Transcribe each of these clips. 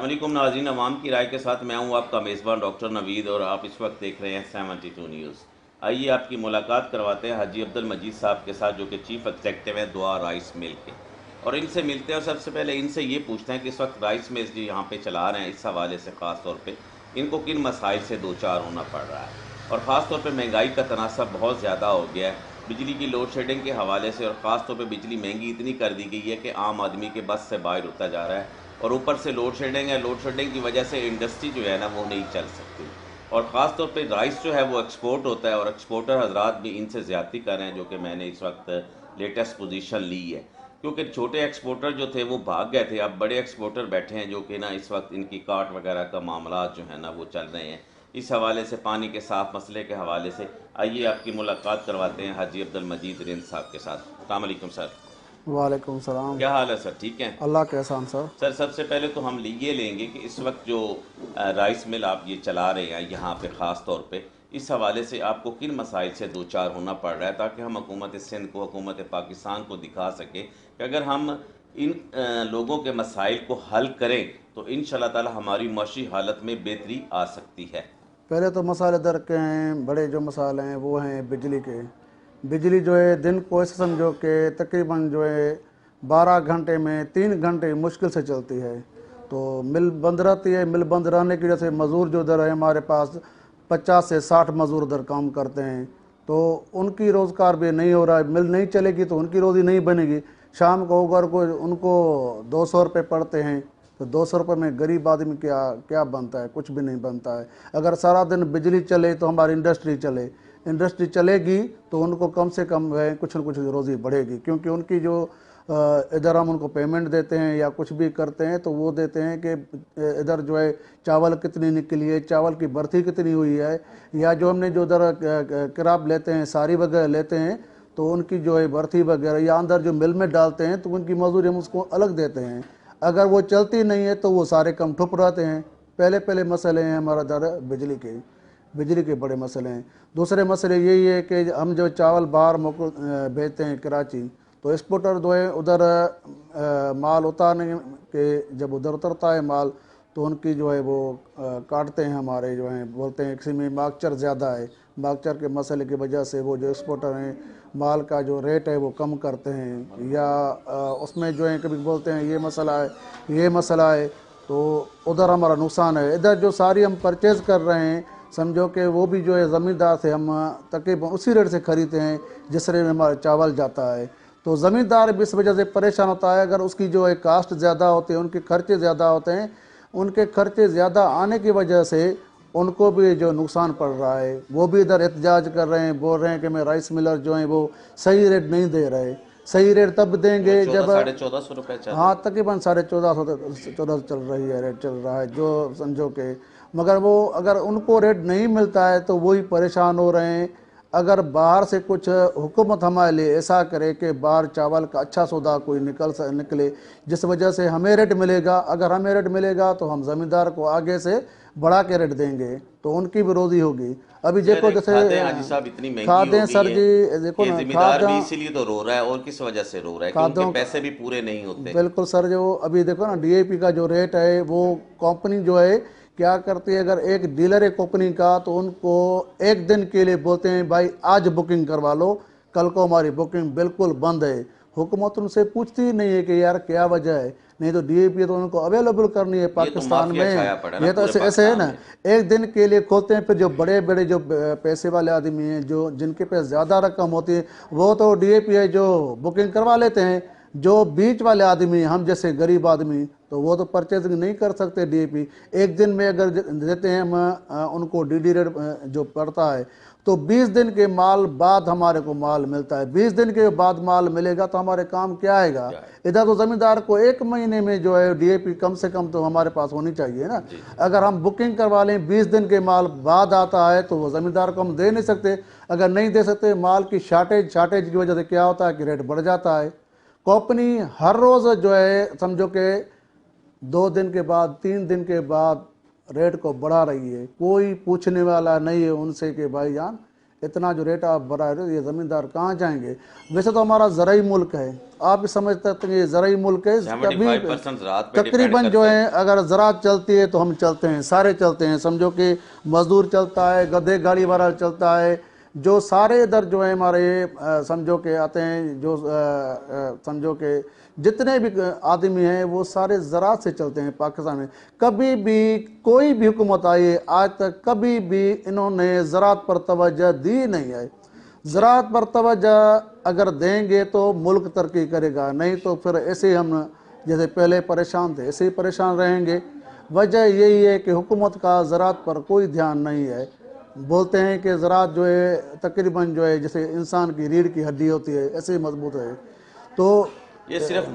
अस्सलाम वालेकुम नाज़रीन, अवाम की राय के साथ मैं हूं आपका मेज़बान डॉक्टर नवीद और आप इस वक्त देख रहे हैं 72 न्यूज़। आइए आपकी मुलाकात करवाते हैं हाजी अब्दुल मजीद साहब के साथ, जो कि चीफ़ एग्जेक्टिव हैं दुआ राइस मिल के, और इनसे मिलते हैं। और सबसे पहले इनसे ये पूछते हैं कि इस वक्त राइस मिल्स जो यहाँ पे चला रहे हैं, इस हवाले से ख़ास तौर पे इनको किन मसाइल से दो चार होना पड़ रहा है, और ख़ास तौर पे महंगाई का तनासब बहुत ज़्यादा हो गया है बिजली की लोड शेडिंग के हवाले से, और ख़ास तौर पे बिजली महंगी इतनी कर दी गई है कि आम आदमी के बस से बाहर होता जा रहा है, और ऊपर से लोड शेडिंग है। लोड शेडिंग की वजह से इंडस्ट्री जो है ना वो नहीं चल सकती, और ख़ास तौर पे राइस जो है वो एक्सपोर्ट होता है, और एक्सपोर्टर हजरात भी इनसे ज़्यादती कर रहे हैं, जो कि मैंने इस वक्त लेटेस्ट पोजीशन ली है, क्योंकि छोटे एक्सपोर्टर जो थे वो भाग गए थे। अब बड़े एक्सपोर्टर बैठे हैं, जो कि ना इस वक्त इनकी काट वगैरह का मामला जो है ना वो चल रहे हैं। इस हवाले से पानी के साफ मसले के हवाले से आइए आपकी मुलाकात करवाते हैं हाजी अब्दुल मजीद रिंद साहब के साथ। अस्सलाम वालेकुम सर। वालेकुम सलाम। क्या हाल है सर? ठीक है अल्लाह के एहसान सर। सर। सबसे पहले तो हम ये लेंगे कि इस वक्त जो राइस मिल आप ये चला रहे हैं यहाँ पे, ख़ास तौर पे इस हवाले से आपको किन मसाइल से दो चार होना पड़ रहा है, ताकि हम हुकूमत सिंध को, हुकूमत पाकिस्तान को दिखा सकें कि अगर हम इन लोगों के मसाइल को हल करें तो इंशाअल्लाह ताला हमारी माशी हालत में बेहतरी आ सकती है। पहले तो मसाले दर के हैं, बड़े जो मसाले हैं वो हैं बिजली के। बिजली जो है दिन को ऐसे समझो कि तकरीबन जो है 12 घंटे में 3 घंटे मुश्किल से चलती है। तो मिल बंद रहती है। मिल बंद रहने की वजह से मज़दूर जो उधर है हमारे पास 50 से 60 मज़दूर उधर काम करते हैं, तो उनकी रोज़गार भी नहीं हो रहा है। मिल नहीं चलेगी तो उनकी रोज़ी नहीं बनेगी। शाम को अगर को उनको 200 रुपये पड़ते हैं, तो 200 रुपये में गरीब आदमी क्या क्या बनता है? कुछ भी नहीं बनता है। अगर सारा दिन बिजली चले तो हमारी इंडस्ट्री चले, इंडस्ट्री चलेगी तो उनको कम से कम कुछ न कुछ रोज़ी बढ़ेगी, क्योंकि उनकी जो इधर हम उनको पेमेंट देते हैं या कुछ भी करते हैं तो वो देते हैं कि इधर जो है चावल कितनी निकली है, चावल की बर्थी कितनी हुई है, या जो हमने जो इधर किराब लेते हैं, सारी वगैरह लेते हैं, तो उनकी जो है बर्थी वगैरह या अंदर जो मिल में डालते हैं तो उनकी मजदूरी हम उसको अलग देते हैं। अगर वो चलती नहीं है तो वो सारे कम ठुप रहते हैं। पहले मसले हैं हमारा दर बिजली के बड़े मसले हैं। दूसरे मसले यही है कि हम जो चावल बाहर भेजते हैं कराची, तो एक्सपोर्टर जो है उधर माल उतारने के जब उधर उतरता है माल, तो उनकी जो है वो काटते हैं हमारे जो हैं, बोलते हैं किसी में मार्कचर ज़्यादा है। मार्कचर के मसले की वजह से वो जो एक्सपोर्टर हैं माल का जो रेट है वो कम करते हैं, या उसमें जो है कभी बोलते हैं ये मसला है, तो उधर हमारा नुकसान है। इधर जो सारी हम परचेज़ कर रहे हैं, समझो कि वो भी जो है ज़मींदार से हम तकरीबन उसी रेट से ख़रीदते हैं जिस रेट में हमारा चावल जाता है। तो ज़मींदार भी इस वजह से परेशान होता है। अगर उसकी जो है कास्ट ज़्यादा होती है, उनके खर्चे ज़्यादा होते हैं, उनके खर्चे ज़्यादा आने की वजह से उनको भी जो नुकसान पड़ रहा है। वो भी इधर एहतजाज कर रहे हैं, बोल रहे हैं कि मैं राइस मिलर जो हैं वो सही रेट नहीं दे रहे। सही रेट तब देंगे जब 1450 रुपये चल, हाँ तकरीबन 1450 चल रही है, रेट चल रहा है जो समझो कि, मगर वो अगर उनको रेट नहीं मिलता है तो वही परेशान हो रहे हैं। अगर बाहर से कुछ हुकूमत हमारे लिए ऐसा करे कि बाहर चावल का अच्छा सौदा कोई निकले जिस वजह से हमें रेट मिलेगा। अगर हमें रेट मिलेगा तो हम ज़मींदार को आगे से बढ़ा के रेट देंगे तो उनकी भी रोज़ी होगी। अभी देखो जैसे खादें सर जी, देखो ना खादें, इसीलिए तो रो रहा है। और किस वजह से रो रहा है? क्योंकि उनके पैसे भी पूरे नहीं होते। बिल्कुल सर, जो अभी देखो ना डीएपी का जो रेट है वो कंपनी जो है क्या करती है, अगर एक डीलर है कंपनी का तो उनको एक दिन के लिए बोलते हैं भाई आज बुकिंग करवा लो, कल को हमारी बुकिंग बिल्कुल बंद है। हुकूमत उनसे पूछती ही नहीं है कि यार क्या वजह है, नहीं तो डीएपी तो उनको अवेलेबल करनी है पाकिस्तान में। ये तो ऐसे है ना, एक दिन के लिए खोलते हैं। फिर जो बड़े बड़े जो पैसे वाले आदमी हैं, जो जिनके पास ज़्यादा रकम होती है, वो तो डीएपी है जो बुकिंग करवा लेते हैं। जो बीच वाले आदमी, हम जैसे गरीब आदमी, तो वो तो परचेजिंग नहीं कर सकते डीएपी। एक दिन में अगर देते हैं हम उनको डीडी रेट जो पड़ता है, तो 20 दिन के माल बाद हमारे को माल मिलता है। 20 दिन के बाद माल मिलेगा तो हमारे काम क्या आएगा? इधर तो ज़मींदार को एक महीने में जो है डीएपी कम से कम तो हमारे पास होनी चाहिए ना। अगर हम बुकिंग करवा लें 20 दिन के माल बाद आता है तो वो ज़मींदार को हम दे नहीं सकते। अगर नहीं दे सकते, माल की शार्टेज की वजह से क्या होता है कि रेट बढ़ जाता है। कंपनी हर रोज़ जो है समझो कि 2 दिन के बाद 3 दिन के बाद रेट को बढ़ा रही है। कोई पूछने वाला नहीं है उनसे कि भाई जान इतना जो रेट आप बढ़ा रहे हो, ये ज़मींदार कहाँ जाएंगे? वैसे तो हमारा ज़राई मुल्क है, आप भी समझते हैं कि ये ज़राई मुल्क है, कभी 75% ज़राअत पे तकरीबन जो है अगर ज़राअत चलती है तो हम चलते हैं, सारे चलते हैं। समझो कि मजदूर चलता है, गधे गाड़ी वाला चलता है, जो सारे इधर जो है हमारे समझो के आते हैं, जो समझो के जितने भी आदमी हैं वो सारे ज़राअत से चलते हैं पाकिस्तान में। कभी भी कोई भी हुकूमत आई है आज तक, कभी भी इन्होंने ज़राअत पर तवज्जो दी नहीं है। ज़राअत पर तवज्जो अगर देंगे तो मुल्क तरक्की करेगा, नहीं तो फिर ऐसे ही हम जैसे पहले परेशान थे ऐसे ही परेशान रहेंगे। वजह यही है कि हुकूमत का ज़राअत पर कोई ध्यान नहीं है। बोलते हैं कि ज़राअत जो है तकरीबन जो है जैसे इंसान की रीढ़ की हड्डी होती है ऐसे ही मजबूत है। तो ये सिर्फ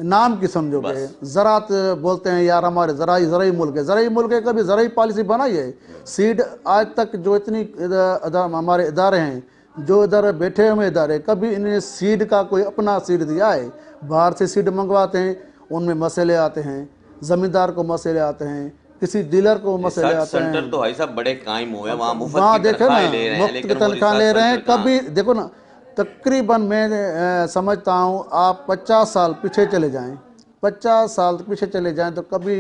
नाम की समझो के ज़राअत बोलते हैं यार हमारे ज़राई मुल्क है, ज़राई मुल्क है, कभी ज़राई पॉलिसी बनाई है? सीड आज तक जो इतनी हमारे इदारे हैं, जो इधर बैठे हुए इदारे, कभी इन्हें सीड का कोई अपना सीड दिया है? बाहर से सीड मंगवाते हैं, उनमें मसले आते हैं, ज़मींदार को मसले आते हैं, किसी डीलर को मसले आते हैं। सेंटर तो भाई साहब बड़े कायम हुए, वहाँ वहाँ देखे ना मुफ्त की तनख्वाह ले रहे हैं। कभी देखो ना, तकरीबन मैं समझता हूँ आप 50 साल पीछे चले जाएं, 50 साल पीछे चले जाएं तो कभी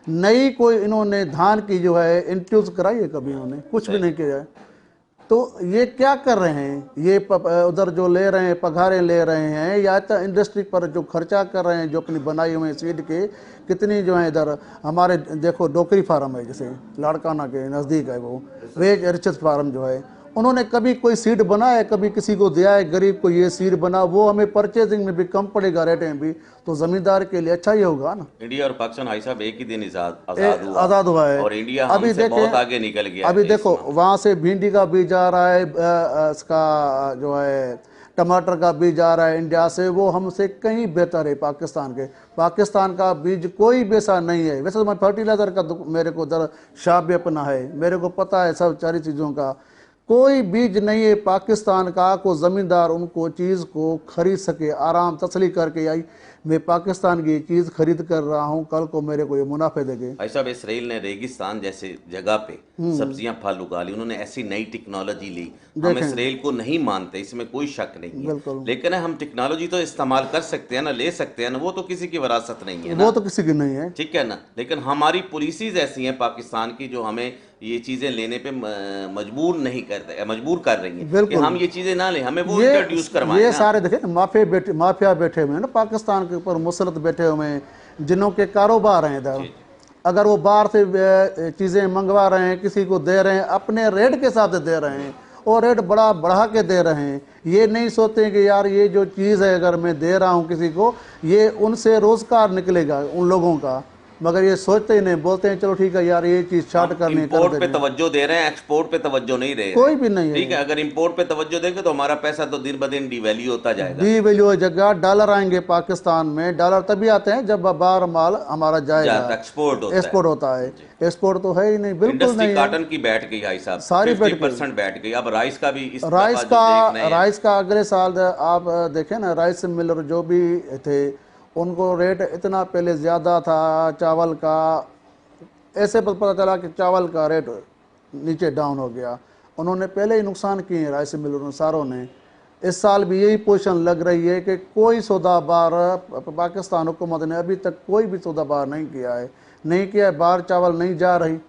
नई कोई इन्होंने धान की जो है इंट्रोड्यूस कराई है? कभी इन्होंने कुछ भी नहीं किया है। तो ये क्या कर रहे हैं? ये उधर जो ले रहे हैं पगारें ले रहे हैं, या तो इंडस्ट्री पर जो खर्चा कर रहे हैं, जो अपनी बनाई हुई सीड के कितनी जो है इधर हमारे देखो डोकरी फार्म है, जैसे लाड़काना के नज़दीक है वो वेज रिचर्स फार्म जो है, उन्होंने कभी कोई सीड बनाया, कभी किसी को दिया है गरीब को ये सीड बना, वो हमें परचेजिंग में भी कम पड़ेगा, रेट में भी, तो ज़मींदार के लिए अच्छा ही होगा ना। इंडिया और पाकिस्तान भाई साहब एक ही दिन आज़ाद हुआ है और इंडिया हमसे बहुत आगे निकल गया। अभी देखो वहाँ से भिंडी का बीज आ रहा है, इसका जो है टमाटर का बीज आ रहा है इंडिया से, वो हमसे कहीं बेहतर है पाकिस्तान का बीज कोई वैसा नहीं है। वैसे तो मैं फर्टिलाइज़र का मेरे को दर शाप भी अपना है, मेरे को पता है सब सारी चीज़ों का, कोई बीज नहीं है पाकिस्तान का को ज़मींदार उनको चीज़ को खरीद सके, आराम तसली करके आई मैं पाकिस्तान की चीज़ खरीद कर रहा हूँ, कल को मेरे को ये मुनाफे देंगे। भाई साहब इसराइल ने रेगिस्तान जैसे जगह पे सब्जियां फल उगा ली, उन्होंने ऐसी नई टेक्नोलॉजी ली। हम इसराइल को नहीं मानते, इसमें कोई शक नहीं है, लेकिन हम टेक्नोलॉजी तो इस्तेमाल कर सकते हैं ना, ले सकते हैं ना, वो तो किसी की विरासत नहीं है ना, वो तो किसी की नहीं है, ठीक है ना। लेकिन हमारी पॉलिसीज ऐसी हैं पाकिस्तान की जो हमें ये चीजें लेने पे मजबूर कर रही हैं कि हम ये चीजें ना लें, हमें वो इंट्रोड्यूस करवाएं। ये सारे देखे माफिया बैठे हुए हैं ना पाकिस्तान के ऊपर मुसलत बैठे हुए हैं, जिन्हों के कारोबार हैं इधर, अगर वो बाहर से चीज़ें मंगवा रहे हैं, किसी को दे रहे हैं, अपने रेट के हिसाब से दे रहे हैं और रेट बढ़ा के दे रहे हैं। ये नहीं सोचते कि यार ये जो चीज़ है अगर मैं दे रहा हूँ किसी को, ये उनसे रोज़गार निकलेगा उन लोगों का, मगर ये सोचते ही नहीं, बोलते हैं चलो ठीक है यार ये चीज़ शार्ट करनी है। इंपोर्ट पे तवज्जो दे रहे हैं, एक्सपोर्ट पे तवज्जो नहीं रहे, कोई भी नहीं है, ठीक है। अगर इंपोर्ट पे तवज्जो देंगे तो हमारा पैसा तो दिन ब दिन डिवैल्यू होता जाएगा, डिवैल्यू हो जाएगा। डॉलर आएंगे पाकिस्तान में, डॉलर तभी आते हैं जब बाहर माल हमारा जाएगा, एक्सपोर्ट होता है। एक्सपोर्ट तो है ही नहीं, बिल्कुल नहीं। कॉटन की बैठ गई भाई साहब, सारी 50% बैठ गई। अब राइस का भी राइस का अगले साल आप देखें ना, राइस मिलर जो भी थे उनको रेट इतना पहले ज़्यादा था चावल का, ऐसे पता चला कि चावल का रेट नीचे डाउन हो गया। उन्होंने पहले ही नुकसान किए हैं राइस मिलरों सारों ने। इस साल भी यही पोजीशन लग रही है कि कोई सौदा बाहर पाकिस्तान हुकूमत ने अभी तक कोई भी सौदा बाहर नहीं किया है, बाहर चावल नहीं जा रही।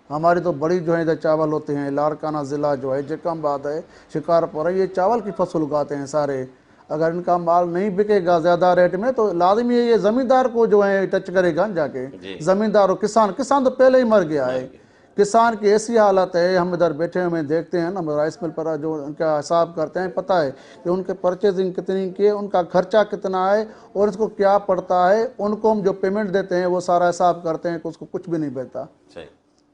हमारी तो बड़ी जो है इधर चावल होते हैं, लाड़काना ज़िला जो है जक्कम है, शिकारपुर है, ये चावल की फसल उगाते हैं सारे। अगर इनका माल नहीं बिकेगा ज़्यादा रेट में तो लाजमी है ये ज़मींदार को जो है टच करेगा जाके, ज़मींदार और किसान तो पहले ही मर गया है। किसान की ऐसी हालत है, हम इधर बैठे हुए देखते हैं ना, राइस मिल पर जो उनका हिसाब करते हैं, पता है कि उनके परचेजिंग कितनी की है, उनका खर्चा कितना है और इसको क्या पड़ता है, उनको हम जो पेमेंट देते हैं वो सारा हिसाब करते हैं कि उसको कुछ भी नहीं बचता।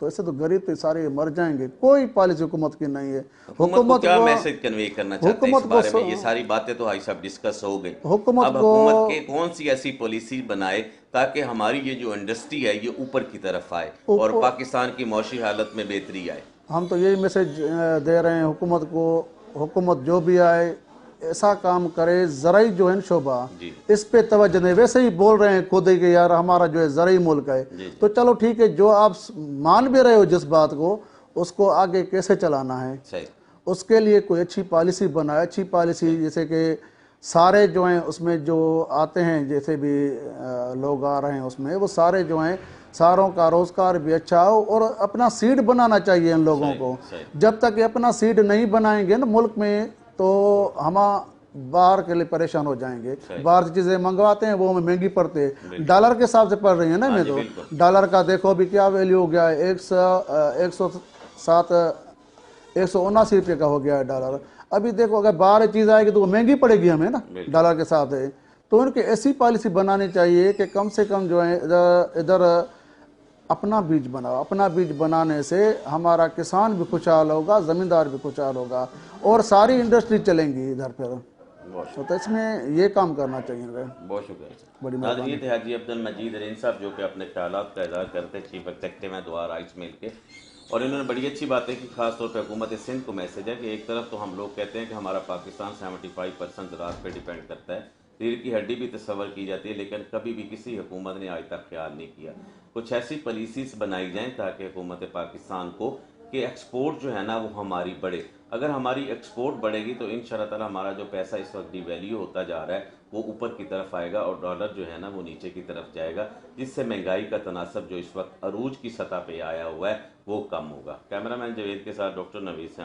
तो ऐसे तो गरीब तो सारे मर जाएंगे। कोई पॉलिसी हुकूमत की नहीं है। हुकूमत क्या मैसेज कन्वे करना चाहते हैं इस बारे में? ये सारी बातें तो भाई साहब डिस्कस हो गई। हुकूमत के कौन सी ऐसी पॉलिसी बनाए ताकि हमारी ये जो इंडस्ट्री है ये ऊपर की तरफ आए और पाकिस्तान की मौशी हालत में बेहतरी आए? हम तो यही मैसेज दे रहे हैं हुकूमत को, हुकूमत जो भी आए ऐसा काम करे, ज़राई जो है शोबा इस पे तवज्जो नहीं। वैसे ही बोल रहे हैं खुद ही कि यार हमारा जो है ज़राई मुल्क है, तो चलो ठीक है, जो आप मान भी रहे हो जिस बात को, उसको आगे कैसे चलाना है اس کے لیے کوئی اچھی پالیسی بنائے. اچھی پالیسی جیسے کہ سارے جو ہیں اس میں جو آتے ہیں جیسے بھی لوگ آ رہے ہیں اس میں وہ سارے جو ہیں ساروں کا روزگار بھی اچھا ہو اور اپنا سیٹ بنانا چاہیے ان لوگوں کو. جب تک یہ اپنا سیٹ نہیں بنائیں گے نا ملک میں تو ہم باہر کے لیے پریشان ہو جائیں گے. باہر سے چیزیں منگواتے ہیں وہ ہمیں مہنگی پڑتے ہیں, ڈالر کے حساب سے پڑ رہی ہیں نا. میں تو ڈالر کا دیکھو بھی کیا ویلیو ہو گیا ہے, 179 روپے کا ہو گیا ہے ڈالر. ابھی دیکھو اگر باہر چیز آئے گی تو وہ مہنگی پڑے گی ہمیں نا ڈالر کے ساتھ ہے. تو ان کی ایسی پالیسی بنانی چاہیے کہ کم سے کم جو ہے ادھر اپنا بیج بناؤ. اپنا بیج بنانے سے ہمارا کسان بھی خوشحال ہوگا, زمیندار بھی خوشحال ہوگا اور ساری انڈسٹری چلیں گی ادھر پھر. تو اس میں یہ کام کرنا چاہیے. بہت شکریہ. بڑی ناظرین تھے حاجی عبد المجید ارین صاحب جو کہ اپنے خیالات کا اظہار کرتے چیف ایگزیکٹو ہیں دعا رائس مل کے, اور انہوں نے بڑی اچھی باتیں کی. خاص طور پہ حکومت سندھ کو میسج ہے کہ ایک طرف تو ہم لوگ کہتے ہیں کہ ہمارا پاکستان 75% زراعت پہ ڈیپینڈ کرتا ہے, ریڑھ کی ہڈی بھی تصور کی جاتی ہے, لیکن کبھی بھی کسی حکومت نے آج تک خیال نہیں کیا کچھ ایسی پالیسیز بنائی جائیں تاکہ حکومت پاکستان کو کہ ایکسپورٹ جو ہے نا وہ ہماری بڑھے. اگر ہماری ایکسپورٹ بڑھے گی تو انشاءاللہ تعالی ہمارا جو پیسہ اس وقت ڈی ویلیو ہوتا جا رہا ہے وہ اوپر کی طرف آئے گا اور ڈالر جو ہے نا وہ نیچے کی طرف جائے گا, جس سے مہنگائی کا تناسب جو اس وقت عروج کی سطح پہ آیا ہوا ہے وہ کم ہوگا. کیمرہ مین جاوید کے ساتھ ڈاکٹر نوید.